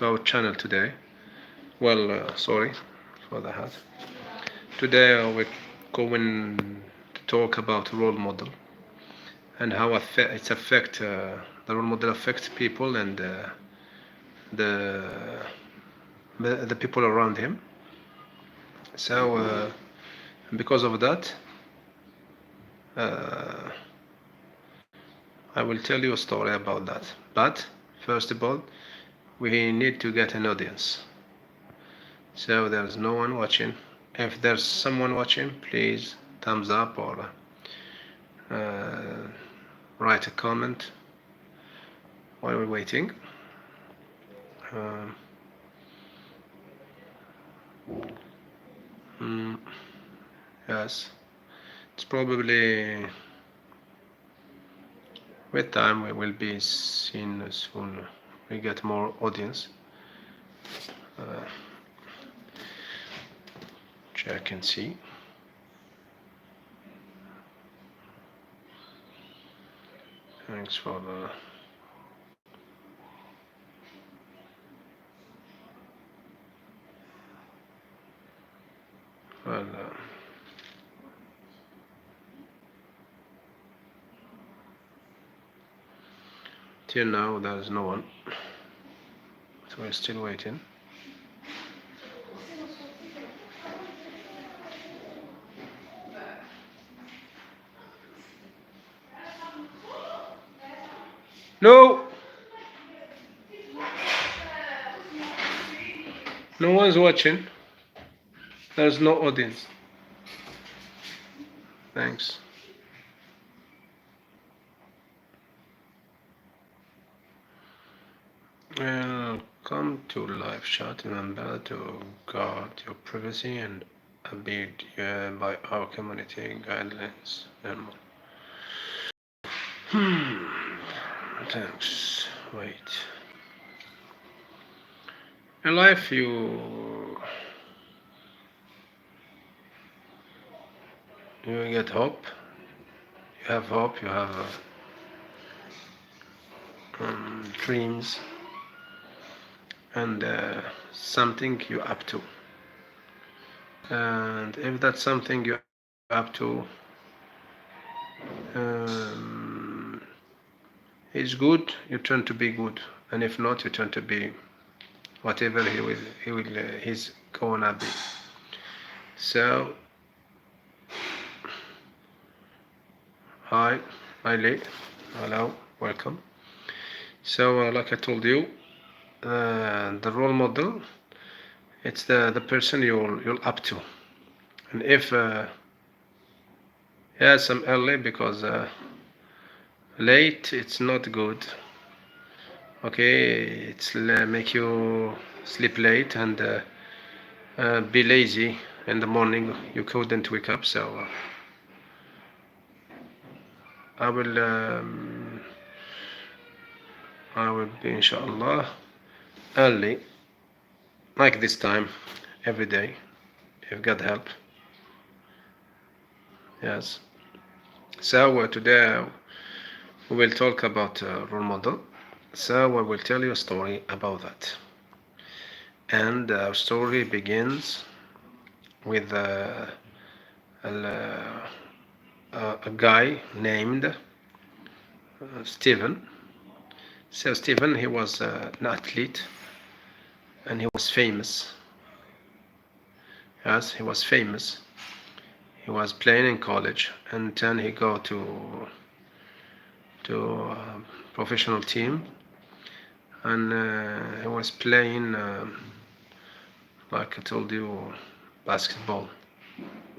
to our channel today. Well, sorry for the hat. Today we're going to talk about role model and how it affect the role model affects people and the the people around him. So because of that, uh, I will tell you a story about that. But first of all, we need to get an audience. So there's no one watching. If there's someone watching, please thumbs up or uh, write a comment while we're waiting. Um, mm, yes, it's probably with time we will be seen soon. We get more audience. Uh, check and see. Thanks for the. Well, till now there's no one, so we're still waiting. No! No one's watching. There's no audience. Thanks. Welcome to live chat. Remember to guard your privacy and abide by our community guidelines and more. Thanks. Wait. In life, you get hope. You have hope. You have dreams, and something you're up to. And if that's something you're up to, it's good, you turn to be good, and if not, you turn to be whatever he's gonna be. So, hi, Miley, hello, welcome. So, like I told you, the role model, it's the person you're up to, and if yes, I'm early because late it's not good. Okay, it's make you sleep late and be lazy in the morning. You couldn't wake up, so I will be inshallah early, like this time, every day, if God help. Yes. So today we will talk about role model. So I will tell you a story about that. And our story begins with a guy named Stephen. So Stephen, he was an athlete, and he was famous. Yes, he was famous. He was playing in college, and then he go to a professional team, and he was playing, like I told you, basketball,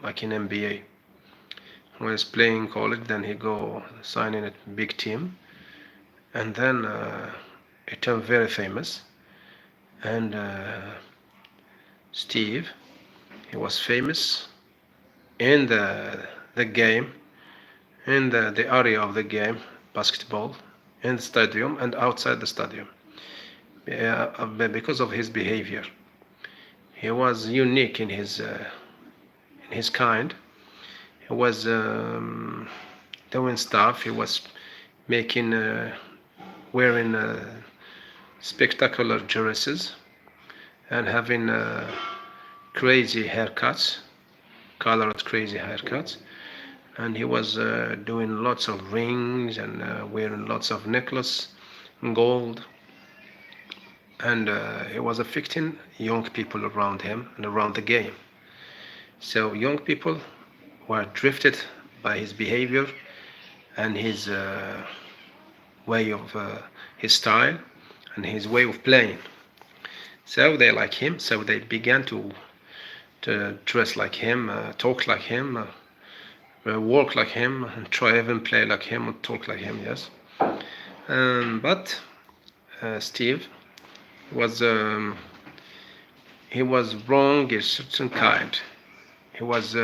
like in NBA. When he's playing college, then he go sign in a big team, and then he turned very famous. And Steve, he was famous in the game, in the area of the game, basketball, in the stadium and outside the stadium, because of his behavior. He was unique in his kind. He was doing stuff. He was making, wearing spectacular dresses, and having crazy haircuts, colored crazy haircuts. And he was doing lots of rings and wearing lots of necklace, gold, and he was affecting young people around him and around the game. So young people were drifted by his behavior and his way of his style and his way of playing. So they like him. So they began to dress like him, talk like him, work like him, and try even play like him and talk like him. Yes, but Steve was he was wrong in certain kind. He was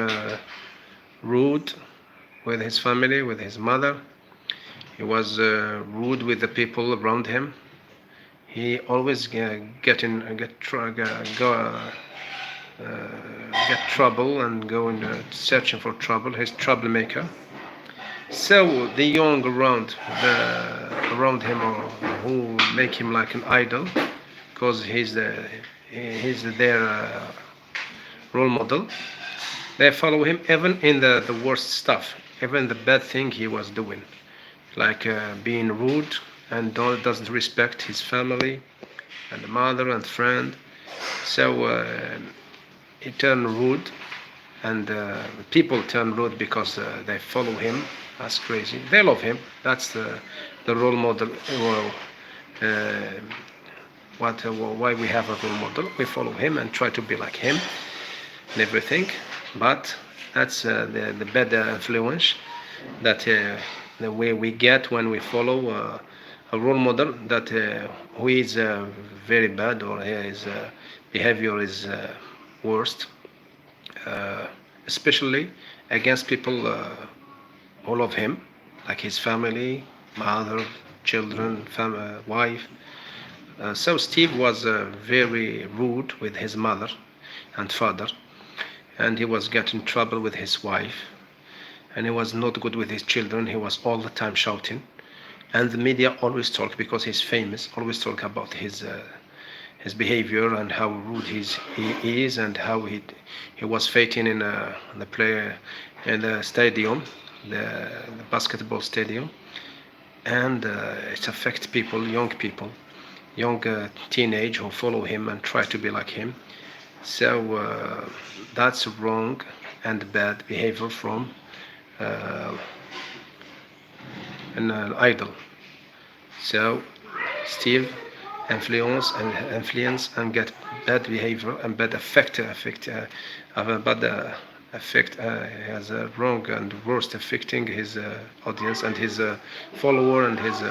rude with his family, with his mother. He was rude with the people around him. He always get trouble and go in searching for trouble. He's troublemaker. So the young around him, or who make him like an idol, because he's their role model. They follow him even in the worst stuff, even the bad thing he was doing, like being rude and doesn't respect his family and the mother and friend. So he turned rude, and people turn rude because they follow him as crazy. They love him. That's the role model. Well, uh, why we have a role model? We follow him and try to be like him and everything. But that's the bad influence that the way we get when we follow a role model that who is very bad, or his behavior is worst, uh, especially against people who love him, like his family, mother, children, wife. So Steve was very rude with his mother and father, and he was getting trouble with his wife, and he was not good with his children. He was all the time shouting, and the media always talk, because he's famous, always talk about his behavior and how rude he is, and how he was fighting in the play in the stadium, the basketball stadium, and it affects people, young teenage who follow him and try to be like him. So that's wrong and bad behavior from uh, an idol. So Steve influence and get bad behavior and bad have a bad effect, has a wrong and worst affecting his audience and his follower and his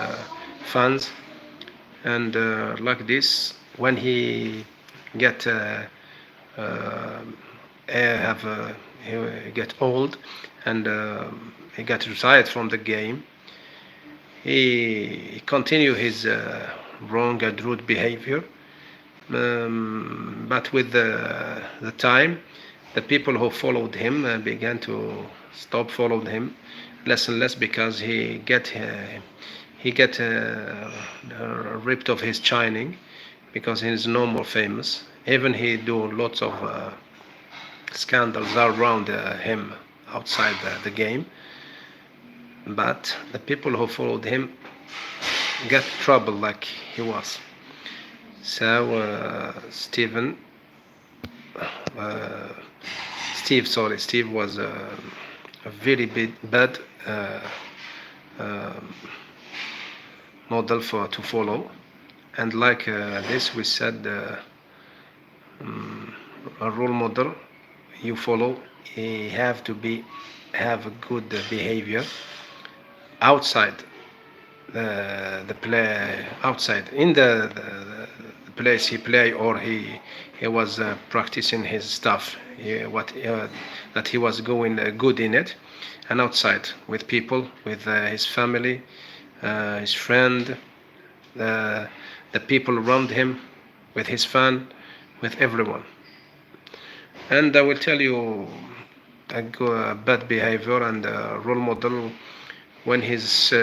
fans. And like this, when he get have he get old, and he got retired from the game, he continue his wrong and rude behavior. But with the time, the people who followed him began to stop following him less and less, because he get ripped of his shining, because he is no more famous. Even he do lots of scandals around him outside the game, but the people who followed him get trouble like he was. So uh, Steve was a very bad um model to follow. And like this, we said a role model you follow, you have to have a good behavior outside the play, outside in the place he play, or he was practicing his stuff, what that he was going good in it, and outside with people, with his family, his friend, the the people around him, with his fan, with everyone. And I will tell you a bad behavior and role model when he's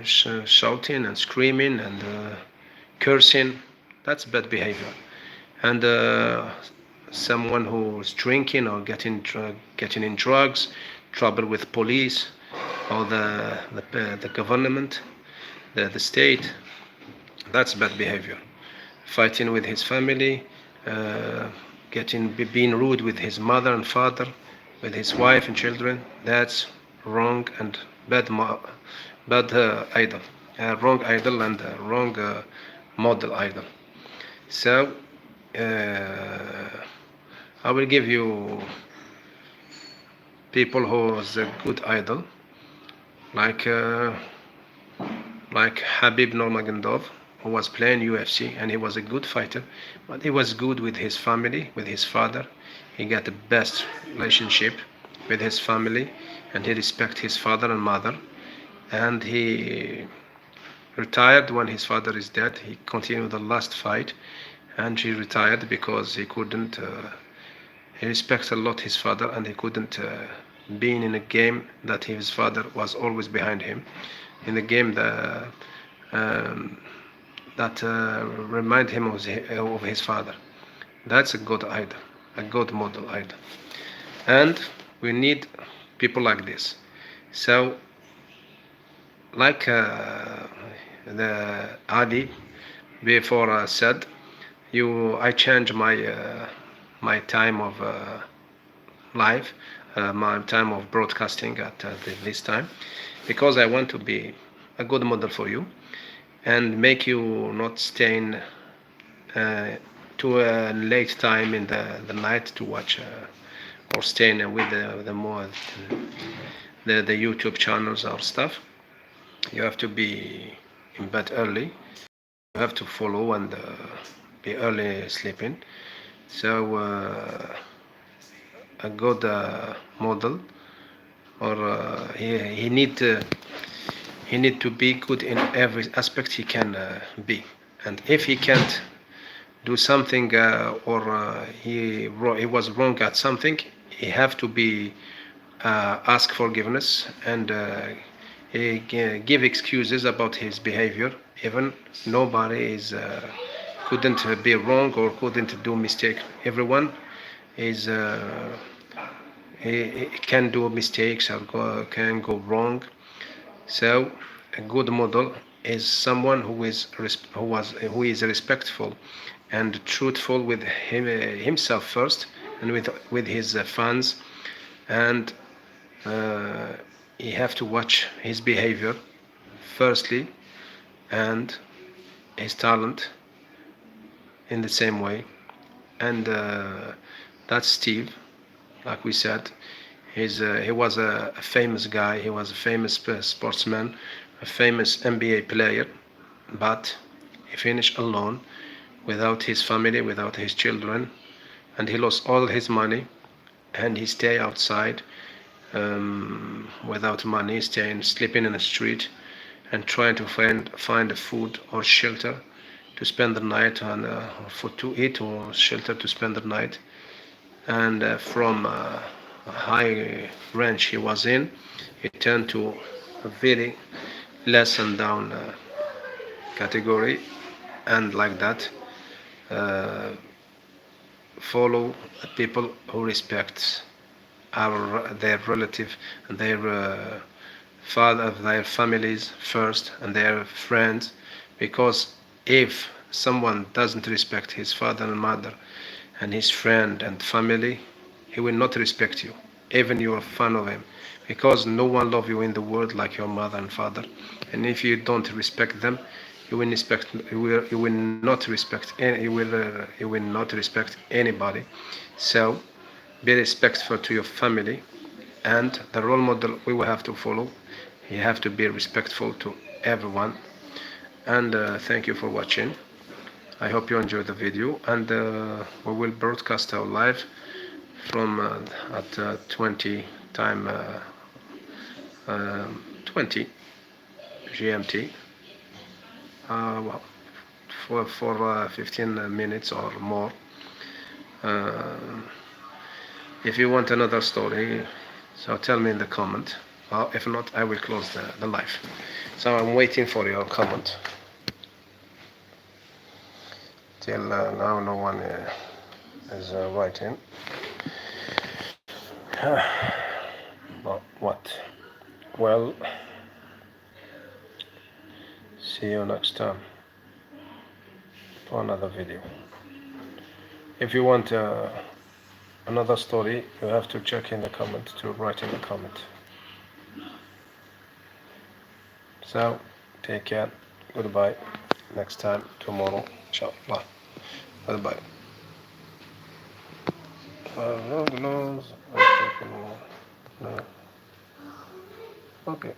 shouting and screaming and cursing. That's bad behavior. And someone who's drinking or getting in drugs, trouble with police or the government, the state, that's bad behavior. Fighting with his family, uh, being rude with his mother and father, with his wife and children, that's wrong and bad idol, wrong idol and wrong model idol. So I will give you people who is a good idol, like Habib Nurmagomedov, who was playing UFC, and he was a good fighter, but he was good with his family, with his father. He got the best relationship with his family, and he respect his father and mother. And he retired when his father is dead. He continued the last fight, and he retired because he couldn't. He respects a lot his father, and he couldn't be in a game that his father was always behind him. In the game that remind him of his father. That's a good idol, a good model idol. And we need people like this. So, like the Adi before said, I change my time of live, my time of broadcasting at this time, because I want to be a good model for you and make you not staying to a late time in the night to watch or staying with the more the YouTube channels or stuff. You have to be in bed early. You have to follow and be early sleeping. So a good model, or he need to be good in every aspect he can be. And if he can't do something or he was wrong at something, he have to be ask forgiveness and give excuses about his behavior. Even nobody is couldn't be wrong or couldn't do mistake. Everyone is he can do mistakes or can go wrong. So a good model is someone who is respectful and truthful with himself first, and with his fans, and you have to watch his behavior firstly, and his talent in the same way. And that's Steve. Like we said, he was a famous guy. He was a famous sportsman, a famous NBA player, but he finished alone, without his family, without his children, and he lost all his money, and he stayed outside without money, sleeping in the street, and trying to find a food or shelter to spend the night, and food to eat or shelter to spend the night. And from a high range he was in, he turned to a very less and down category, and like that follow people who respect their relative and their father, their families first, and their friends, because if someone doesn't respect his father and mother and his friend and family, he will not respect you, even you're a fan of him, because no one loves you in the world like your mother and father. And if you don't respect them, you will not respect anybody. So be respectful to your family, and the role model we will have to follow, you have to be respectful to everyone. And thank you for watching. I hope you enjoyed the video, and we will broadcast our live from at 20 time 20 GMT, well, for 15 minutes or more. If you want another story, so tell me in the comment. Or if not, I will close the live. So I'm waiting for your comment. Till now, no one is writing. But what? Well, see you next time for another video. If you want another story, you have to check in the comment to write in the comment. So, take care. Goodbye. Next time, tomorrow. Inshallah. Goodbye. No. Okay.